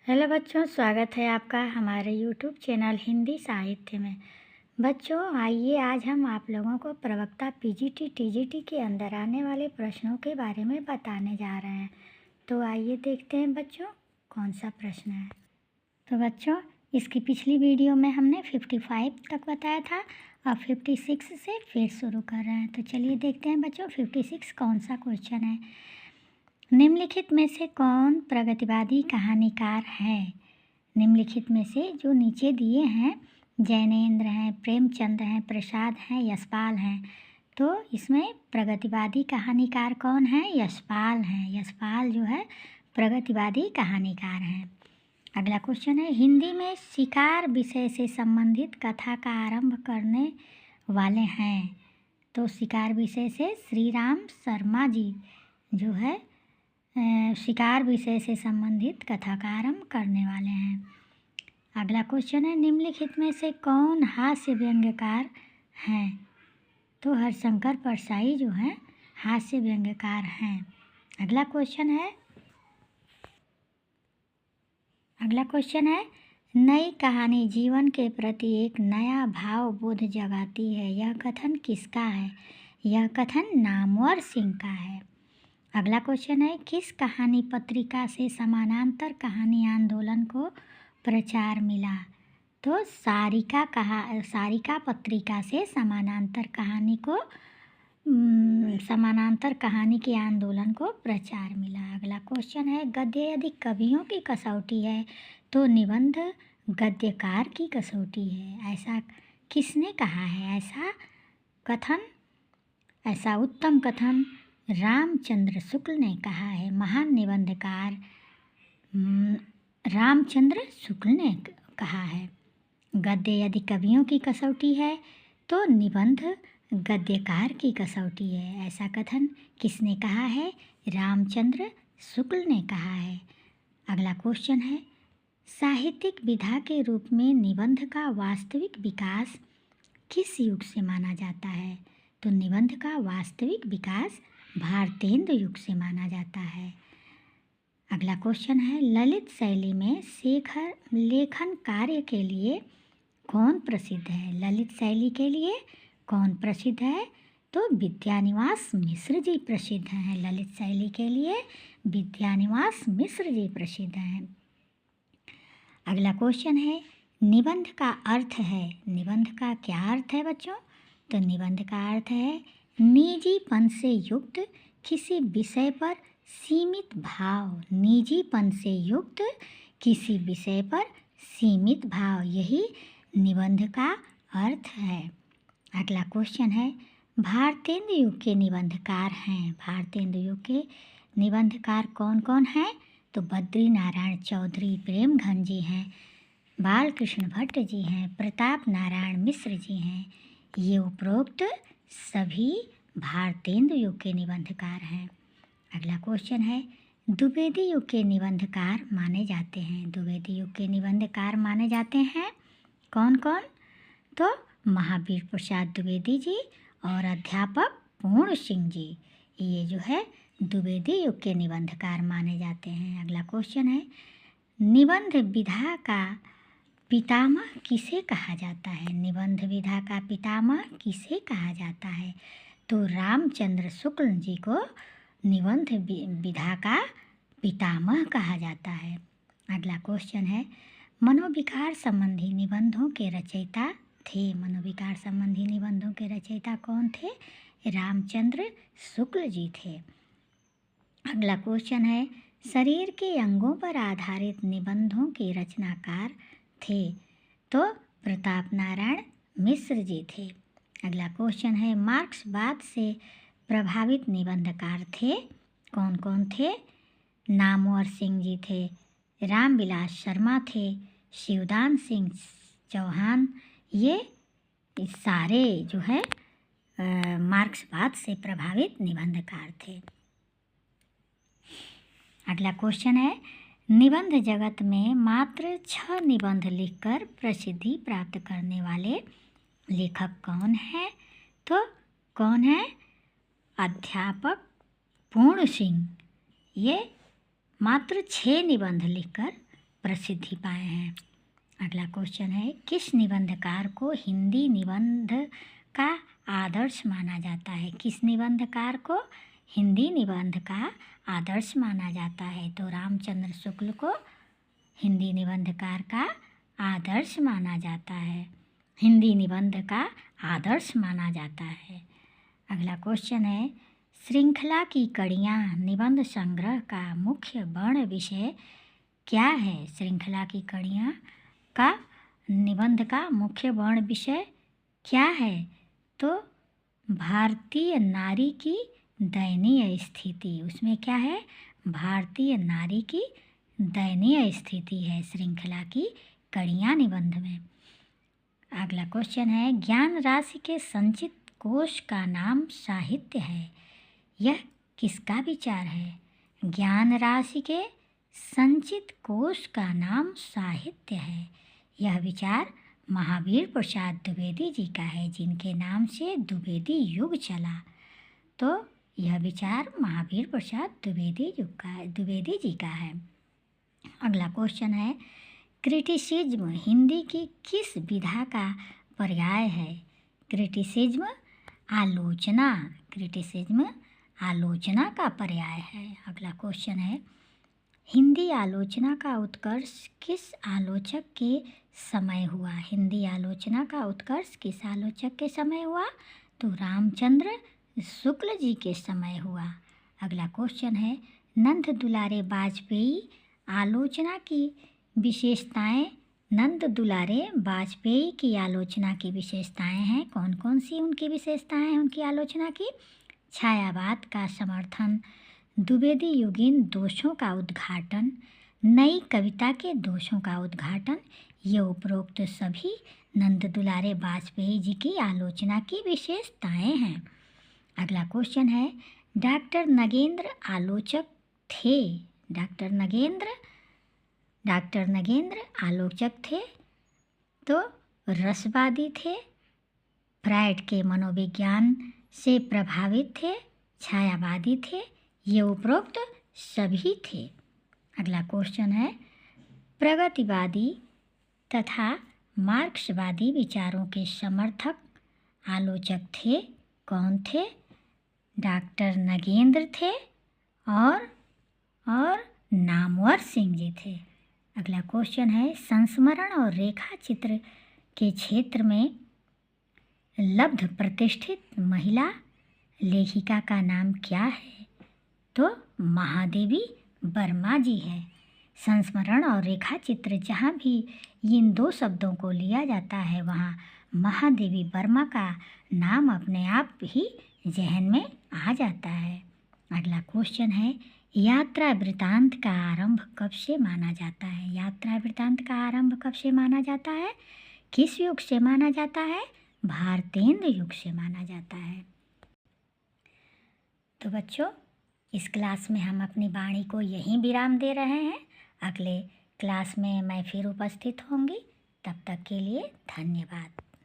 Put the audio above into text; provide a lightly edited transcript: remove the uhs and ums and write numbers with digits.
Hello बच्चों, स्वागत है आपका हमारे यूट्यूब चैनल हिंदी साहित्य में। बच्चों आइए आज हम आप लोगों को प्रवक्ता पीजीटी टीजीटी के अंदर आने वाले प्रश्नों के बारे में बताने जा रहे हैं। तो आइए देखते हैं बच्चों कौन सा प्रश्न है। तो बच्चों इसकी पिछली वीडियो में हमने 55 तक बताया था और 56 से फिर शुरू कर रहे हैं। तो चलिए देखते हैं बच्चों 56 कौन सा क्वेश्चन है। निम्नलिखित में से कौन प्रगतिवादी कहानीकार है? निम्नलिखित में से जो नीचे दिए हैं, जैनेंद्र हैं, प्रेमचंद हैं, प्रसाद हैं, यशपाल हैं, तो इसमें प्रगतिवादी कहानीकार कौन है? यशपाल हैं। यशपाल जो है प्रगतिवादी कहानीकार हैं। अगला क्वेश्चन है, हिंदी में शिकार विषय से संबंधित कथा का आरंभ करने वाले हैं। तो शिकार विषय से श्री राम शर्मा जी जो है शिकार विषय से संबंधित कथा का आरंभ करने वाले हैं। अगला क्वेश्चन है, निम्नलिखित में से कौन हास्य व्यंग्यकार हैं? तो हरिशंकर परसाई जो हैं हास्य व्यंग्यकार हैं। अगला क्वेश्चन है नई कहानी जीवन के प्रति एक नया भाव बोध जगाती है। यह कथन किसका है? यह कथन नामवर सिंह का है। अगला क्वेश्चन है, किस कहानी पत्रिका से समानांतर कहानी आंदोलन को प्रचार मिला? तो सारिका पत्रिका से समानांतर कहानी के आंदोलन को प्रचार मिला। अगला क्वेश्चन है, गद्य यदि कवियों की कसौटी है तो निबंध गद्यकार की कसौटी है। ऐसा किसने कहा है? ऐसा उत्तम कथन रामचंद्र शुक्ल ने कहा है। महान निबंधकार रामचंद्र शुक्ल ने कहा है। गद्य यदि कवियों की कसौटी है तो निबंध गद्यकार की कसौटी है। ऐसा कथन किसने कहा है? रामचंद्र शुक्ल ने कहा है। अगला क्वेश्चन है, साहित्यिक विधा के रूप में निबंध का वास्तविक विकास किस युग से माना जाता है? तो निबंध का वास्तविक विकास भारतेंदु युग से माना जाता है। अगला क्वेश्चन है, ललित शैली में शेखर लेखन कार्य के लिए कौन प्रसिद्ध है? ललित शैली के लिए कौन प्रसिद्ध है? तो विद्यानिवास मिश्र जी प्रसिद्ध हैं। ललित शैली के लिए विद्यानिवास मिश्र जी प्रसिद्ध हैं। अगला क्वेश्चन है, निबंध का अर्थ है। निबंध का क्या अर्थ है बच्चों? तो निबंध का अर्थ है निजीपन से युक्त किसी विषय पर सीमित भाव। निजीपन से युक्त किसी विषय पर सीमित भाव, यही निबंध का अर्थ है। अगला क्वेश्चन है, भारतेंदु युग के निबंधकार हैं। भारतेंदु युग के निबंधकार कौन कौन हैं? तो बद्री नारायण चौधरी प्रेमघन जी हैं, बालकृष्ण भट्ट जी हैं, प्रताप नारायण मिश्र जी हैं। ये उपरोक्त सभी भारतेंदु युग के निबंधकार हैं। अगला क्वेश्चन है, द्विवेदी युग के निबंधकार माने जाते हैं। द्विवेदी युग के निबंधकार माने जाते हैं कौन कौन? तो महावीर प्रसाद द्विवेदी जी और अध्यापक पूर्ण सिंह जी, ये जो है द्विवेदी युग के निबंधकार माने जाते हैं। अगला क्वेश्चन है, निबंध विधा का पितामह किसे कहा जाता है? निबंध विधा का पितामह किसे कहा जाता है? तो रामचंद्र शुक्ल जी को निबंध विधा का पितामह कहा जाता है। अगला क्वेश्चन है, मनोविकार संबंधी निबंधों के रचयिता थे। मनोविकार संबंधी निबंधों के रचयिता कौन थे? रामचंद्र शुक्ल जी थे। अगला क्वेश्चन है, शरीर के अंगों पर आधारित निबंधों के रचनाकार थे। तो प्रताप नारायण मिश्र जी थे। अगला क्वेश्चन है, मार्क्सवाद से प्रभावित निबंधकार थे कौन कौन थे? नामवर सिंह जी थे, रामविलास शर्मा थे, शिवदान सिंह चौहान। ये सारे जो है मार्क्सवाद से प्रभावित निबंधकार थे। अगला क्वेश्चन है, निबंध जगत में मात्र 6 निबंध लिखकर प्रसिद्धि प्राप्त करने वाले लेखक कौन है? तो कौन है? अध्यापक पूर्ण सिंह। ये मात्र 6 निबंध लिखकर प्रसिद्धि पाए हैं। अगला क्वेश्चन है, किस निबंधकार को हिंदी निबंध का आदर्श माना जाता है? किस निबंधकार को हिंदी निबंध का आदर्श माना जाता है? तो रामचंद्र शुक्ल को हिंदी निबंधकार का आदर्श माना जाता है, हिंदी निबंध का आदर्श माना जाता है। अगला क्वेश्चन है, श्रृंखला की कड़ियाँ निबंध संग्रह का मुख्य वर्ण विषय क्या है? श्रृंखला की कड़ियाँ का निबंध का मुख्य वर्ण विषय क्या है? तो भारतीय नारी की दयनीय स्थिति। उसमें क्या है? भारतीय नारी की दयनीय स्थिति है श्रृंखला की कड़ियाँ निबंध में। अगला क्वेश्चन है, ज्ञान राशि के संचित कोश का नाम साहित्य है, यह किसका विचार है? ज्ञान राशि के संचित कोश का नाम साहित्य है, यह विचार महावीर प्रसाद द्विवेदी जी का है, जिनके नाम से द्विवेदी युग चला। तो यह विचार महावीर प्रसाद द्विवेदी जी का है। अगला क्वेश्चन है, क्रिटिसिज्म हिंदी की किस विधा का पर्याय है? क्रिटिसिज्म आलोचना, क्रिटिसिज्म आलोचना का पर्याय है। अगला क्वेश्चन है, हिंदी आलोचना का उत्कर्ष किस आलोचक के समय हुआ? हिंदी आलोचना का उत्कर्ष किस आलोचक के समय हुआ? तो रामचंद्र शुक्ल जी के समय हुआ। अगला क्वेश्चन है, नंद दुलारे वाजपेयी आलोचना की विशेषताएं। नंद दुलारे वाजपेयी की आलोचना की विशेषताएं हैं, कौन कौन सी उनकी विशेषताएं हैं उनकी आलोचना की? छायावाद का समर्थन, द्विवेदी युगीन दोषों का उद्घाटन, नई कविता के दोषों का उद्घाटन, ये उपरोक्त सभी नंद दुलारे वाजपेयी जी की आलोचना की विशेषताएं हैं। अगला क्वेश्चन है, डॉक्टर नगेंद्र आलोचक थे। डॉक्टर नगेंद्र आलोचक थे तो रसवादी थे, फ्रायड के मनोविज्ञान से प्रभावित थे, छायावादी थे, ये उपरोक्त सभी थे। अगला क्वेश्चन है, प्रगतिवादी तथा मार्क्सवादी विचारों के समर्थक आलोचक थे, कौन थे? डॉक्टर नगेंद्र थे और नामवर सिंह जी थे। अगला क्वेश्चन है, संस्मरण और रेखा चित्र के क्षेत्र में लब्ध प्रतिष्ठित महिला लेखिका का नाम क्या है? तो महादेवी वर्मा जी है। संस्मरण और रेखा चित्र जहाँ भी इन दो शब्दों को लिया जाता है वहाँ महादेवी वर्मा का नाम अपने आप ही जहन में आ जाता है। अगला क्वेश्चन है, यात्रा वृतांत का आरंभ कब से माना जाता है? यात्रा वृतांत का आरंभ कब से माना जाता है? किस युग से माना जाता है? भारतेंद्र युग से माना जाता है। तो बच्चों, इस क्लास में हम अपनी वाणी को यहीं विराम दे रहे हैं। अगले क्लास में मैं फिर उपस्थित होंगी। तब तक के लिए धन्यवाद।